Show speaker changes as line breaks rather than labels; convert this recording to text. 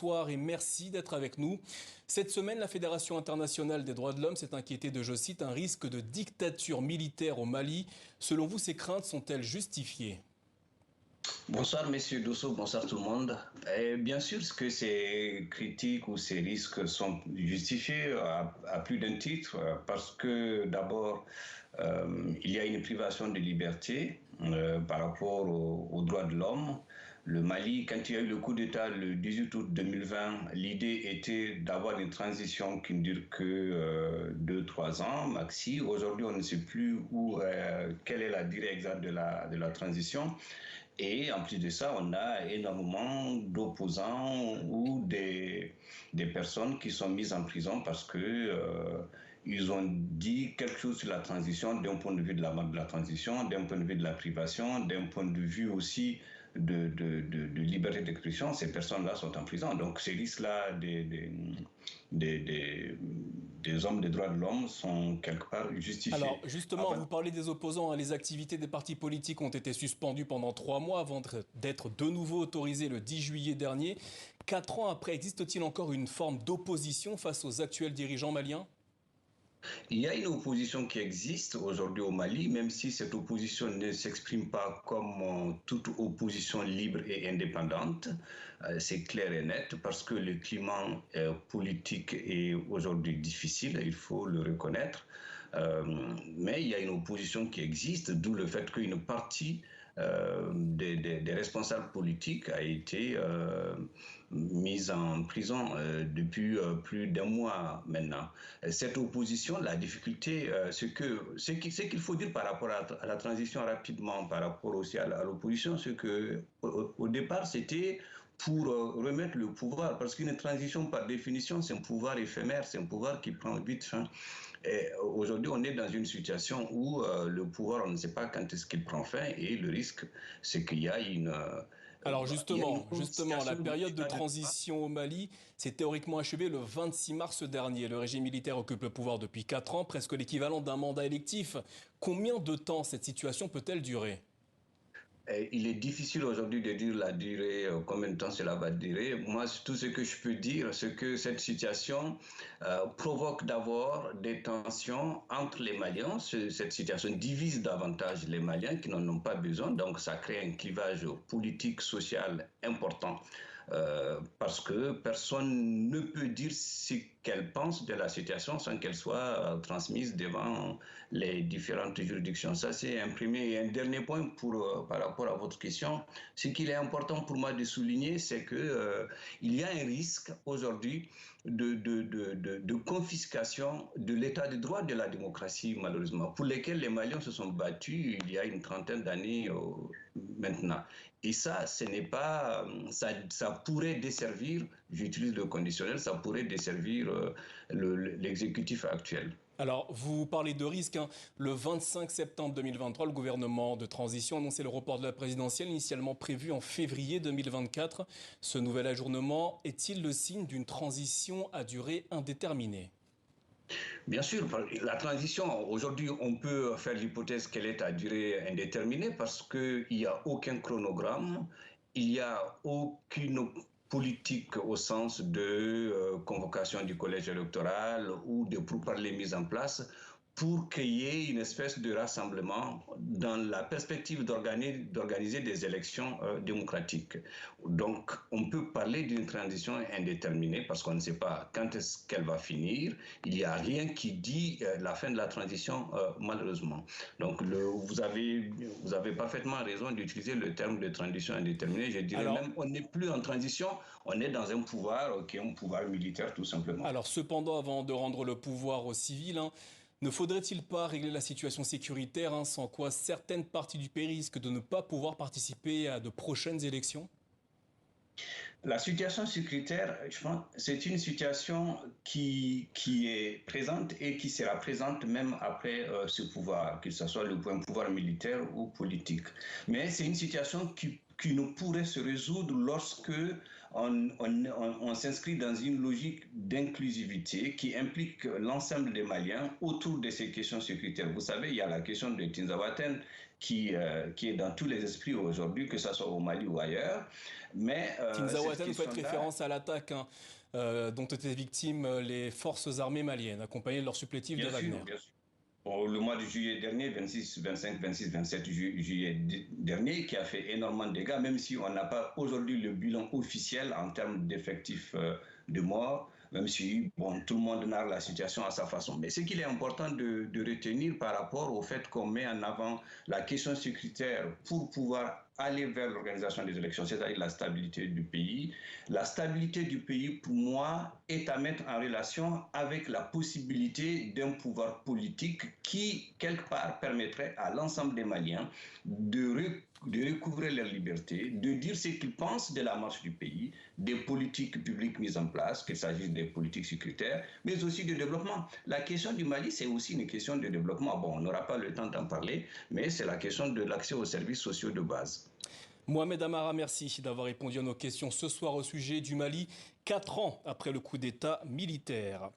bonsoir et merci d'être avec nous. Cette semaine, la Fédération internationale des droits de l'homme s'est inquiétée de, je cite, un risque de dictature militaire au Mali. Selon vous, ces craintes sont-elles justifiées ?
Bonsoir, messieurs Dosso, bonsoir tout le monde. Et bien sûr que ces critiques ou ces risques sont justifiés à plus d'un titre, parce que d'abord, il y a une privation de liberté par rapport aux droits de l'homme. Le Mali, quand il y a eu le coup d'État le 18 août 2020, l'idée était d'avoir une transition qui ne dure que 2-3 ans, maxi. Aujourd'hui, on ne sait plus quelle est la durée exacte de la transition. Et en plus de ça, on a énormément d'opposants ou des personnes qui sont mises en prison parce que ils ont dit quelque chose sur la transition d'un point de vue de la transition, d'un point de vue de la privation, d'un point de vue aussi de liberté d'expression. Ces personnes-là sont en prison. Donc ces risques-là des hommes des droits de l'homme sont quelque part justifiés.
Alors justement, vous parlez des opposants. Les activités des partis politiques ont été suspendues pendant 3 mois avant d'être de nouveau autorisées le 10 juillet dernier. 4 ans après, existe-t-il encore une forme d'opposition face aux actuels dirigeants maliens ?
Il y a une opposition qui existe aujourd'hui au Mali, même si cette opposition ne s'exprime pas comme toute opposition libre et indépendante. C'est clair et net parce que le climat politique est aujourd'hui difficile, il faut le reconnaître. Mais il y a une opposition qui existe, d'où le fait qu'une partie des responsables politiques a été mise en prison depuis plus d'un mois maintenant. Cette opposition, la difficulté, ce qu'il faut dire par rapport à la transition rapidement, par rapport aussi à l'opposition, c'est que au départ, c'était pour remettre le pouvoir, parce qu'une transition, par définition, c'est un pouvoir éphémère, c'est un pouvoir qui prend vite fin. Et aujourd'hui, on est dans une situation où le pouvoir, on ne sait pas quand est-ce qu'il prend fin, et le risque, c'est qu'il y a une...
Alors justement, la période de transition au Mali s'est théoriquement achevée le 26 mars dernier. Le régime militaire occupe le pouvoir depuis 4 ans, presque l'équivalent d'un mandat électif. Combien de temps cette situation peut-elle durer ?
Il est difficile aujourd'hui de dire la durée, combien de temps cela va durer. Moi, tout ce que je peux dire, c'est que cette situation provoque d'abord des tensions entre les Maliens. Cette situation divise davantage les Maliens qui n'en ont pas besoin. Donc, ça crée un clivage politique, social important. Parce que personne ne peut dire ce qu'elle pense de la situation sans qu'elle soit transmise devant les différentes juridictions. Ça, c'est imprimé. Et un dernier point par rapport à votre question, ce qu'il est important pour moi de souligner, c'est que il y a un risque aujourd'hui de confiscation de l'état de droit de la démocratie, malheureusement, pour lesquels les Maliens se sont battus il y a une trentaine d'années maintenant. Et ça, ce n'est pas, ça pourrait desservir, j'utilise le conditionnel, ça pourrait desservir l'exécutif actuel.
Alors, vous parlez de risque. Le 25 septembre 2023, le gouvernement de transition a annoncé le report de la présidentielle initialement prévu en février 2024. Ce nouvel ajournement est-il le signe d'une transition à durée indéterminée ?
Bien sûr, la transition, aujourd'hui, on peut faire l'hypothèse qu'elle est à durée indéterminée parce qu'il n'y a aucun chronogramme, il n'y a aucune politique au sens de convocation du collège électoral ou de pourparlers mis en place pour créer une espèce de rassemblement dans la perspective d'organiser des élections démocratiques. Donc, on peut parler d'une transition indéterminée parce qu'on ne sait pas quand est-ce qu'elle va finir. Il n'y a rien qui dit la fin de la transition, malheureusement. Donc, vous avez parfaitement raison d'utiliser le terme de transition indéterminée. Je dirais même, on n'est plus en transition, on est dans un pouvoir qui est un pouvoir militaire, tout simplement.
Alors, cependant, avant de rendre le pouvoir aux civils, ne faudrait-il pas régler la situation sécuritaire, sans quoi certaines parties du pays risquent de ne pas pouvoir participer à de prochaines élections ?
La situation sécuritaire, je pense, c'est une situation qui est présente et qui sera présente même après ce pouvoir, que ce soit le pouvoir militaire ou politique. Mais c'est une situation qui ne pourrait se résoudre lorsque on s'inscrit dans une logique d'inclusivité qui implique l'ensemble des Maliens autour de ces questions sécuritaires. Vous savez, il y a la question de Tinzawaten qui est dans tous les esprits aujourd'hui, que ce soit au Mali ou ailleurs. Mais
Tinzawaten fait référence à l'attaque dont étaient victimes les forces armées maliennes, accompagnées de leurs supplétifs de Wagner.
Bien sûr. Le mois de juillet dernier, 26, 25, 26, 27 juillet dernier, qui a fait énormément de dégâts, même si on n'a pas aujourd'hui le bilan officiel en termes d'effectifs de morts, même si tout le monde narre la situation à sa façon. Mais ce qu'il est important de retenir par rapport au fait qu'on met en avant la question sécuritaire pour pouvoir aller vers l'organisation des élections, c'est-à-dire la stabilité du pays. La stabilité du pays, pour moi, est à mettre en relation avec la possibilité d'un pouvoir politique qui, quelque part, permettrait à l'ensemble des Maliens de recouvrer leur liberté, de dire ce qu'ils pensent de la marche du pays, des politiques publiques mises en place, qu'il s'agisse des politiques sécuritaires, mais aussi de développement. La question du Mali, c'est aussi une question de développement. On n'aura pas le temps d'en parler, mais c'est la question de l'accès aux services sociaux de base.
Mohamed Amara, merci d'avoir répondu à nos questions ce soir au sujet du Mali, 4 ans après le coup d'État militaire.